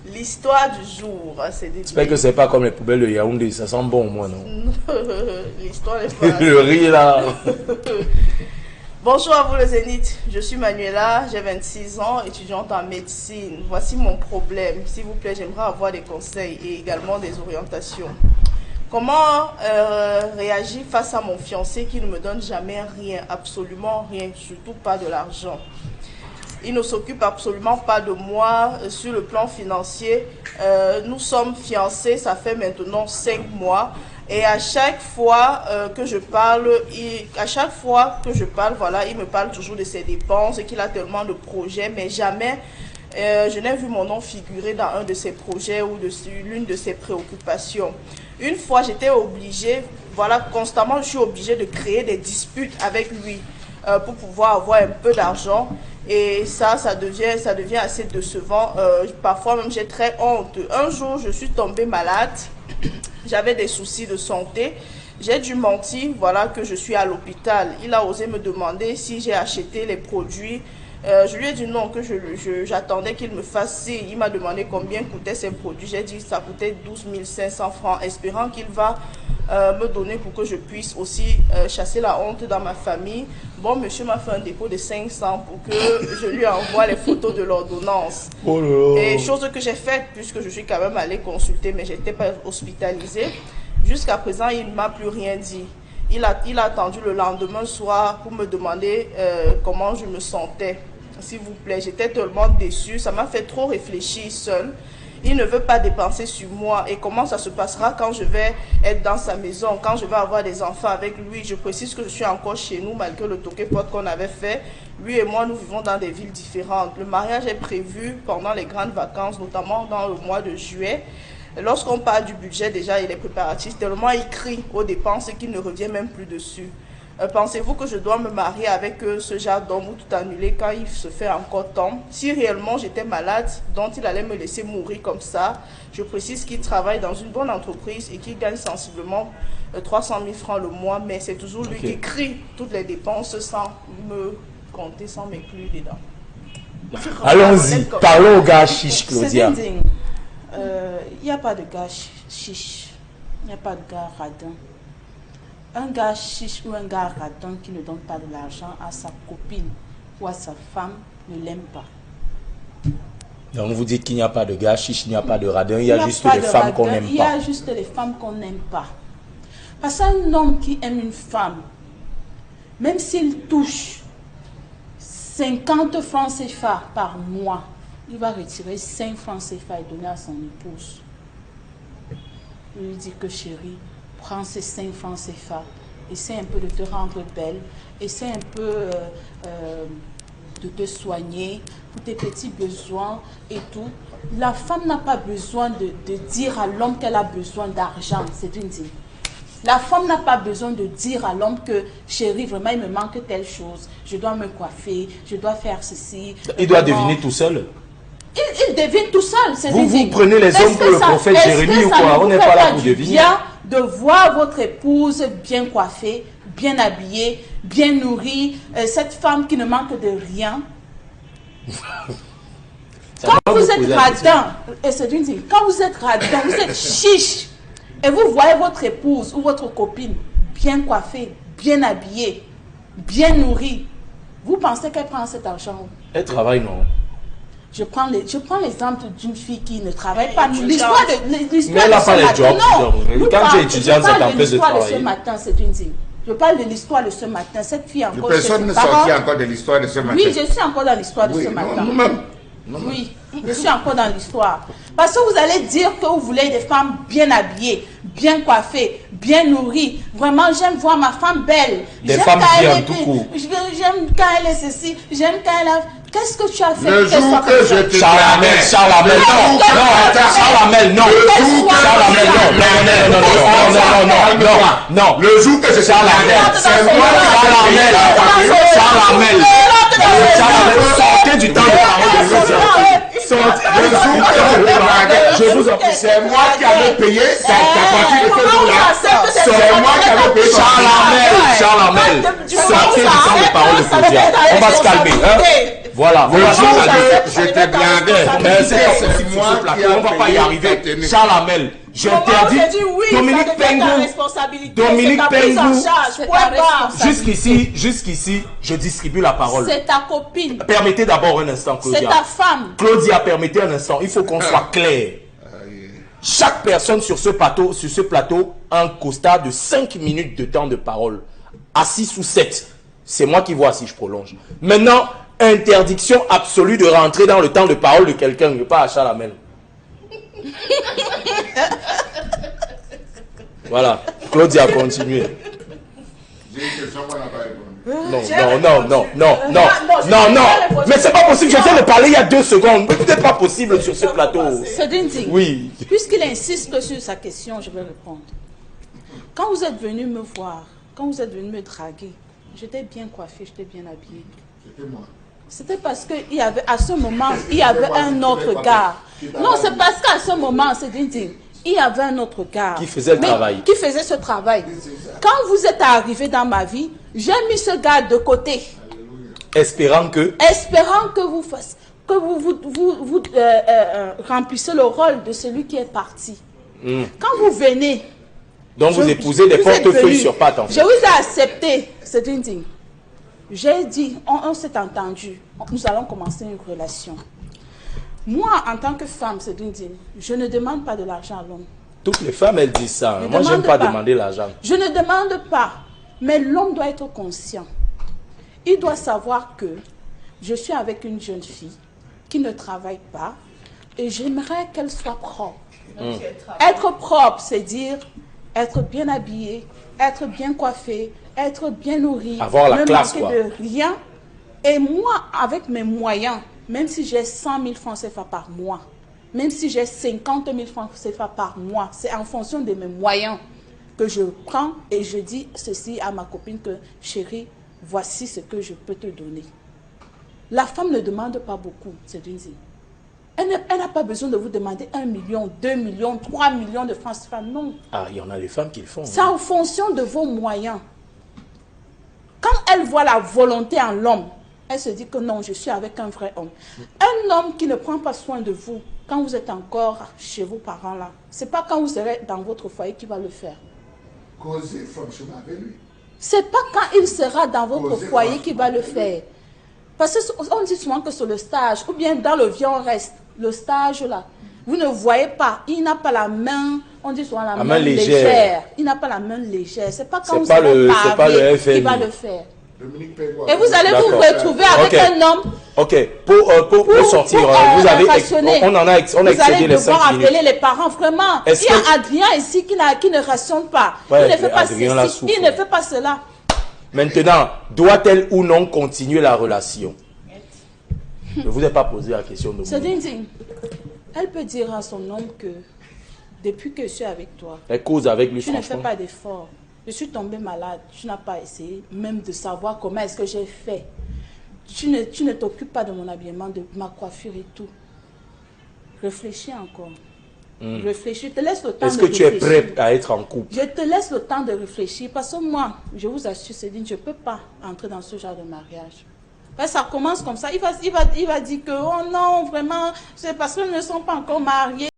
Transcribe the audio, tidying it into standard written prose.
L'histoire du jour, c'est des... J'espère que c'est pas comme les poubelles de Yaoundé, ça sent bon au moins, non? L'histoire n'est pas... Le riz là. Bonjour à vous le Zénith, je suis Manuela, j'ai 26 ans, étudiante en médecine. Voici mon problème. S'il vous plaît, j'aimerais avoir des conseils et également des orientations. Comment réagir face à mon fiancé qui ne me donne jamais rien, absolument rien, surtout pas de l'argent? Il ne s'occupe absolument pas de moi sur le plan financier. Nous sommes fiancés, ça fait maintenant 5 mois. Et à chaque fois que je parle, voilà, il me parle toujours de ses dépenses et qu'il a tellement de projets, mais jamais je n'ai vu mon nom figurer dans un de ses projets ou de l'une de ses préoccupations. Une fois, j'étais obligée, voilà, constamment, je suis obligée de créer des disputes avec lui pour pouvoir avoir un peu d'argent. Et ça devient assez décevant. Parfois même, j'ai très honte. Un jour, je suis tombée malade. J'avais des soucis de santé. J'ai dû mentir, voilà, que je suis à l'hôpital. Il a osé me demander si j'ai acheté les produits. Je lui ai dit non, que j'attendais qu'il me fasse signe. Il m'a demandé combien coûtaient ces produits. J'ai dit que ça coûtait 12 500 francs, espérant qu'il va me donner pour que je puisse aussi chasser la honte dans ma famille. Bon, monsieur m'a fait un dépôt de 500 pour que je lui envoie les photos de l'ordonnance. Oh là là. Et chose que j'ai faite, puisque je suis quand même allée consulter, mais je n'étais pas hospitalisée. Jusqu'à présent, il ne m'a plus rien dit. Il a attendu le lendemain soir pour me demander comment je me sentais. S'il vous plaît, j'étais tellement déçue, ça m'a fait trop réfléchir seule. Il ne veut pas dépenser sur moi. Et comment ça se passera quand je vais être dans sa maison, quand je vais avoir des enfants avec lui? Je précise que je suis encore chez nous malgré le toqué-pote qu'on avait fait. Lui et moi, nous vivons dans des villes différentes. Le mariage est prévu pendant les grandes vacances, notamment dans le mois de juillet. Lorsqu'on parle du budget déjà et les préparatifs, tellement il crie aux dépenses qu'il ne revient même plus dessus. Pensez-vous que je dois me marier avec ce genre d'homme ou tout annuler quand il se fait encore temps? Si réellement j'étais malade, dont il allait me laisser mourir comme ça, je précise qu'il travaille dans une bonne entreprise et qu'il gagne sensiblement 300 000 francs le mois, mais c'est toujours lui qui crie toutes les dépenses sans me compter, sans m'inclure dedans. Allons-y, parlons au gars chiche, Claudia. Il n'y a pas de gars chiche, il n'y a pas de gars radin. Un gars chiche ou un gars radin qui ne donne pas de l'argent à sa copine ou à sa femme ne l'aime pas. Donc vous dites qu'il n'y a pas de gars chiche, il n'y a pas de radin, il y a juste les femmes qu'on n'aime pas. Il y a juste les femmes qu'on n'aime pas. Parce qu'un homme qui aime une femme, même s'il touche 50 francs CFA par mois, il va retirer 5 francs CFA et donner à son épouse. Il lui dit que chérie, prends ces 5 francs CFA, essaie un peu de te rendre belle, essaie un peu de te soigner pour tes petits besoins et tout. La femme n'a pas besoin de dire à l'homme qu'elle a besoin d'argent, c'est une idée. La femme n'a pas besoin de dire à l'homme que chérie, vraiment il me manque telle chose, je dois me coiffer, je dois faire ceci. Il doit deviner tout seul. Il devine tout seul. Vous prenez les hommes pour le prophète Jérémie ou quoi? On n'est pas là pour deviner. De voir votre épouse bien coiffée, bien habillée, bien nourrie, cette femme qui ne manque de rien. Quand vous êtes radin, et c'est une dire, quand vous êtes radin, vous êtes chiche, et vous voyez votre épouse ou votre copine bien coiffée, bien habillée, bien nourrie, vous pensez qu'elle prend cet argent? Elle travaille, non? Je prends l'exemple d'une fille qui ne travaille pas. L'histoire de mais elle n'a pas les jobs. Non. Quand tu es étudiante, ça t'empêche de travailler. Ce matin, c'est une zine. Je parle de l'histoire de ce matin. Cette fille encore. Personne ne sortit encore de l'histoire de ce matin. Oui, je suis encore dans l'histoire de ce matin. Nous-mêmes. Oui, je suis encore dans l'histoire. Parce que vous allez dire que vous voulez des femmes bien habillées, bien coiffées, bien nourries. Vraiment, j'aime voir ma femme belle. Des femmes bien, tout court. J'aime quand elle est ceci, j'aime quand elle a... Qu'est-ce que tu as fait? Le jour que je te Charlamel, non. Charlamel, non. Charlamel, non. Le jour que je te c'est moi Charlamel. Sortez du temps de parole de je vous en prie, c'est moi qui avais payé, c'est à partir de ce jour-là. C'est moi qui avais payé. Charlamel, sortez du temps de parole de Claudia. On va se calmer. Voilà. Le jour j'accepte, que ça je devient te ta blaguais, responsabilité. C'est pas possible sur ce plateau, on va pas y arriver. Charles Hamel, j'interdis. Oui, Dominique ça devient ta Pengou. responsabilité. Dominique c'est ta prise en Pengou. charge. C'est Point ta barre. Jusqu'ici, je distribue la parole. C'est ta copine. Permettez d'abord un instant, C'est Claudia. ta femme. Claudia, permettez un instant. Il faut qu'on soit clair. Chaque personne sur ce plateau a un costard de 5 minutes de temps de parole. À 6 ou 7. C'est moi qui vois si je prolonge. Maintenant, interdiction absolue de rentrer dans le temps de parole de quelqu'un, pas à Chalamel. Voilà. Claudia, continuez. J'ai une question qu'on n'a pas répondu. Non. Mais c'est pas possible. Je viens de parler il y a 2 secondes. Mais c'est pas possible sur ce plateau. C'est Dindy. Oui. Puisqu'il insiste sur sa question, je vais répondre. Quand vous êtes venu me voir, quand vous êtes venu me draguer, j'étais bien coiffée, j'étais bien habillée. C'était moi. C'était parce qu'il y avait, à ce moment, il y avait un autre gars. Non, c'est parce qu'à ce moment, c'est Dindy. Il y avait un autre gars. Qui faisait le travail. Qui faisait ce travail. Quand vous êtes arrivé dans ma vie, j'ai mis ce gars de côté. Espérant que vous fassiez, que vous remplissez le rôle de celui qui est parti. Quand vous venez... Donc vous épousez des portefeuilles sur pattes en fait. Je vous ai accepté, c'est une digne. J'ai dit, on s'est entendu, nous allons commencer une relation. Moi, en tant que femme, c'est une digne, je ne demande pas de l'argent à l'homme. Toutes les femmes, elles disent ça. Moi, j'aime pas demander l'argent. Je ne demande pas, mais l'homme doit être conscient. Il doit savoir que je suis avec une jeune fille qui ne travaille pas et j'aimerais qu'elle soit propre. Être propre, c'est dire être bien habillé, être bien coiffé, être bien nourri, avoir la classe, manquer de rien. Et moi, avec mes moyens, même si j'ai 100 000 francs CFA par mois, même si j'ai 50 000 francs CFA par mois, c'est en fonction de mes moyens que je prends et je dis ceci à ma copine que, chérie, voici ce que je peux te donner. La femme ne demande pas beaucoup, c'est une zine. Elle n'a pas besoin de vous demander 1 million, 2 millions, 3 millions de francs CFA, non. Ah, il y en a des femmes qui le font. C'est en fonction de vos moyens. Quand elle voit la volonté en l'homme, elle se dit que non, je suis avec un vrai homme. Un homme qui ne prend pas soin de vous, quand vous êtes encore chez vos parents là, c'est pas quand vous serez dans votre foyer qu'il va le faire. Causer franchement avec lui. C'est pas quand il sera dans votre foyer qu'il va le faire. Parce qu'on dit souvent que sur le stage, ou bien dans le vieux on reste, le stage là, vous ne voyez pas, il n'a pas la main, on dit souvent la main légère. Il n'a pas la main légère. C'est pas quand vous serez marié qu'il va le faire. Et vous allez vous retrouver avec un homme. Ok, pour sortir, vous avez on a excédé les 5 minutes. Vous allez appeler les parents, vraiment. Il y a Adrien ici qui ne rationne pas. Ouais, il ne fait pas ceci, il ne fait pas cela. Maintenant, doit-elle ou non continuer la relation? Je ne vous ai pas posé la question de C'est digne. Elle peut dire à son homme que depuis que je suis avec toi, elle cause avec lui, tu ne fais pas d'effort. Je suis tombée malade, tu n'as pas essayé même de savoir comment est-ce que j'ai fait. Tu ne t'occupes pas de mon habillement, de ma coiffure et tout. Réfléchis encore. Réfléchis, te laisse le temps de réfléchir. Est-ce que tu es prêt à être en couple? Je te laisse le temps de réfléchir parce que moi, je vous assure, Céline, je ne peux pas entrer dans ce genre de mariage. Ça commence comme ça. Il va dire que, oh non, vraiment, c'est parce qu'ils ne sont pas encore mariés.